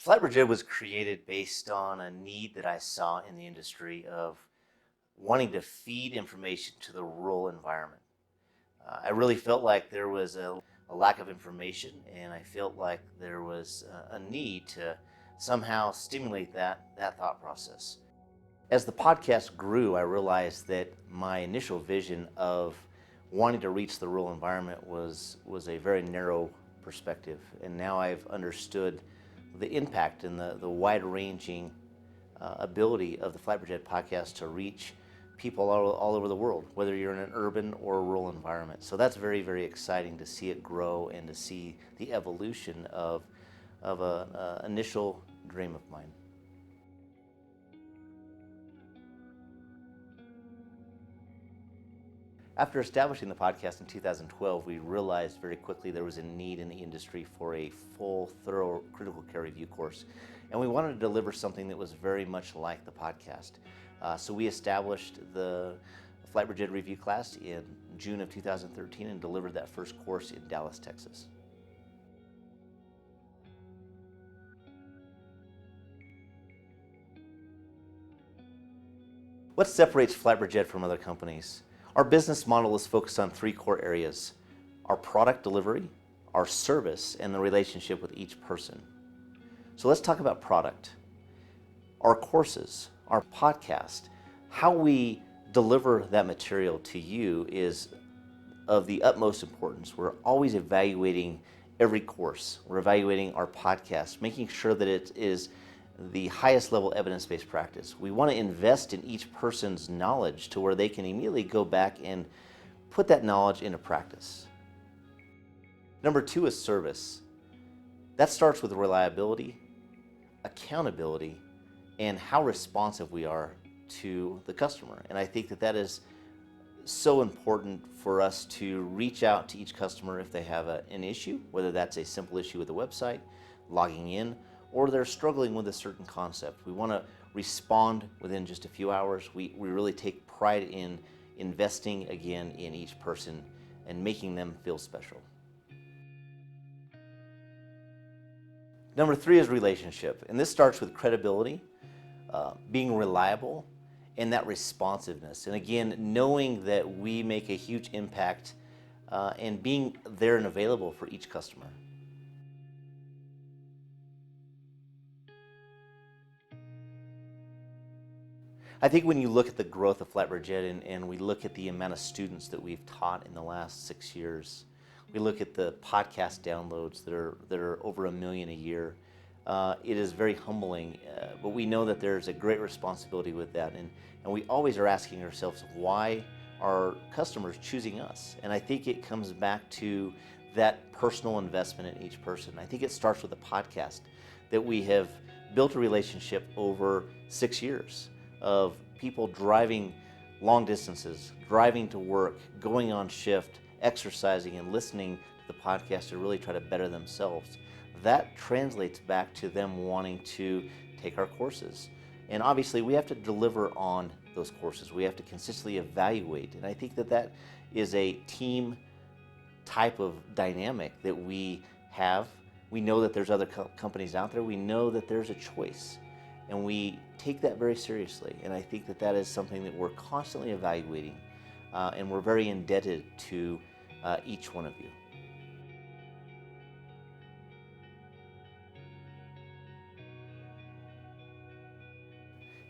FlightBridgeED was created based on a need that I saw in the industry of wanting to feed information to the rural environment. I really felt like there was a lack of information, and I felt like there was a need to somehow stimulate that thought process. As the podcast grew, I realized that my initial vision of wanting to reach the rural environment was a very narrow perspective, and now I've understood the impact and the wide-ranging ability of the FlightBridgeED podcast to reach people all over the world, whether you're in an urban or rural environment. So that's very, very exciting to see it grow and to see the evolution of an initial dream of mine. After establishing the podcast in 2012, we realized very quickly there was a need in the industry for a full, thorough critical care review course. And we wanted to deliver something that was very much like the podcast. So we established the FlightBridgeED review class in June of 2013 and delivered that first course in Dallas, Texas. What separates FlightBridgeED from other companies? Our business model is focused on three core areas: our product delivery, our service, and the relationship with each person. So let's talk about product. Our courses, our podcast, how we deliver that material to you is of the utmost importance. We're always evaluating every course. We're evaluating our podcast, making sure that it is the highest level evidence-based practice. We want to invest in each person's knowledge to where they can immediately go back and put that knowledge into practice. Number two is service. That starts with reliability, accountability, and how responsive we are to the customer. And I think that is so important for us to reach out to each customer if they have an issue, whether that's a simple issue with the website, logging in, or they're struggling with a certain concept. We want to respond within just a few hours. We really take pride in investing again in each person and making them feel special. Number three is relationship, and this starts with credibility, being reliable, and that responsiveness. And again, knowing that we make a huge impact and being there and available for each customer. I think when you look at the growth of FlightBridgeED and we look at the amount of students that we've taught in the last 6 years, we look at the podcast downloads that are over 1 million a year, it is very humbling, but we know that there's a great responsibility with that, and we always are asking ourselves, why are customers choosing us? And I think it comes back to that personal investment in each person. I think it starts with a podcast that we have built a relationship over 6 years of people driving long distances, driving to work, going on shift, exercising, and listening to the podcast to really try to better themselves. That translates back to them wanting to take our courses. And obviously we have to deliver on those courses. We have to consistently evaluate. And I think that is a team type of dynamic that we have. We know that there's other companies out there. We know that there's a choice. And we take that very seriously. And I think that is something that we're constantly evaluating. And we're very indebted to each one of you.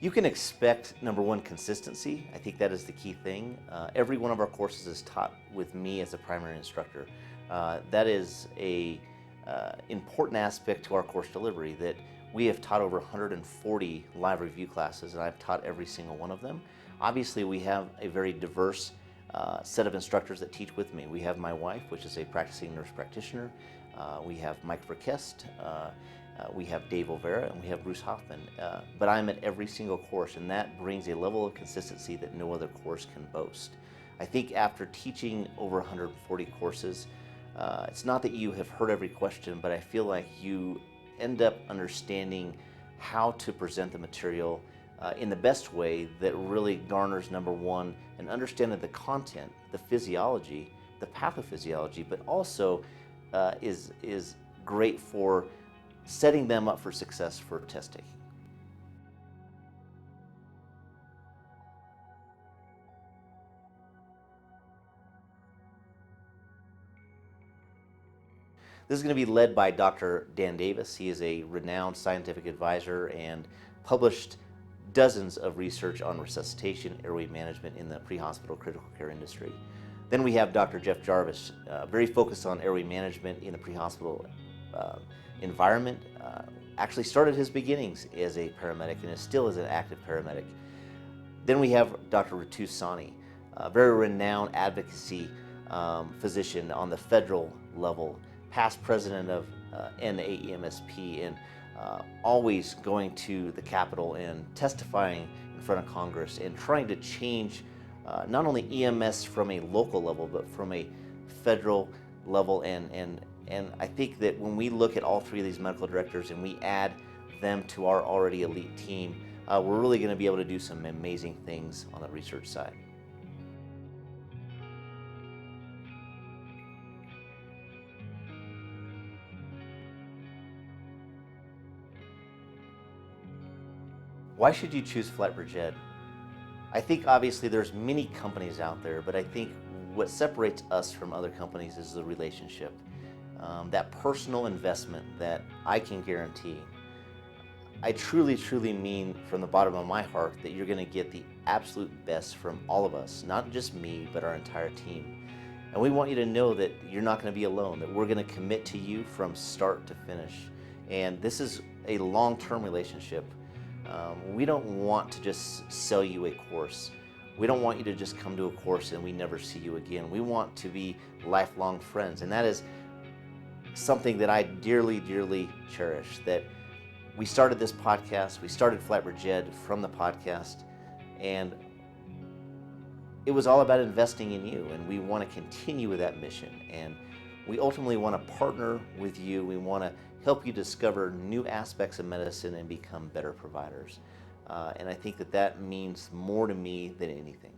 You can expect, number one, consistency. I think that is the key thing. Every one of our courses is taught with me as a primary instructor. That is a important aspect to our course delivery, that we have taught over 140 live review classes, and I've taught every single one of them. Obviously, we have a very diverse set of instructors that teach with me. We have my wife, which is a practicing nurse practitioner. We have Mike Verkest. We have Dave Olvera, and we have Bruce Hoffman. But I'm at every single course, and that brings a level of consistency that no other course can boast. I think after teaching over 140 courses, it's not that you have heard every question, but I feel like you end up understanding how to present the material in the best way that really garners, number one, an understanding of the content, the physiology, the pathophysiology, but also is great for setting them up for success for test taking. This is going to be led by Dr. Dan Davis. He is a renowned scientific advisor and published dozens of research on resuscitation, airway management in the pre-hospital critical care industry. Then we have Dr. Jeff Jarvis, very focused on airway management in the pre-hospital environment. Actually started his beginnings as a paramedic and is still as an active paramedic. Then we have Dr. Ritu Sani, a very renowned advocacy physician on the federal level, past president of NAEMSP, and always going to the Capitol and testifying in front of Congress and trying to change not only EMS from a local level, but from a federal level. And I think that when we look at all three of these medical directors and we add them to our already elite team, we're really going to be able to do some amazing things on the research side. Why should you choose FlightBridgeED? I think obviously there's many companies out there, but I think what separates us from other companies is the relationship. That personal investment that I can guarantee. I truly, truly mean from the bottom of my heart that you're going to get the absolute best from all of us, not just me, but our entire team. And we want you to know that you're not going to be alone, that we're going to commit to you from start to finish. And this is a long-term relationship. We don't want to just sell you a course. We don't want you to just come to a course and we never see you again. We want to be lifelong friends. And that is something that I dearly, dearly cherish. That we started this podcast, we started FlightBridgeED from the podcast, and it was all about investing in you, and we want to continue with that mission. And we ultimately want to partner with you. We want to help you discover new aspects of medicine and become better providers. And I think that that means more to me than anything.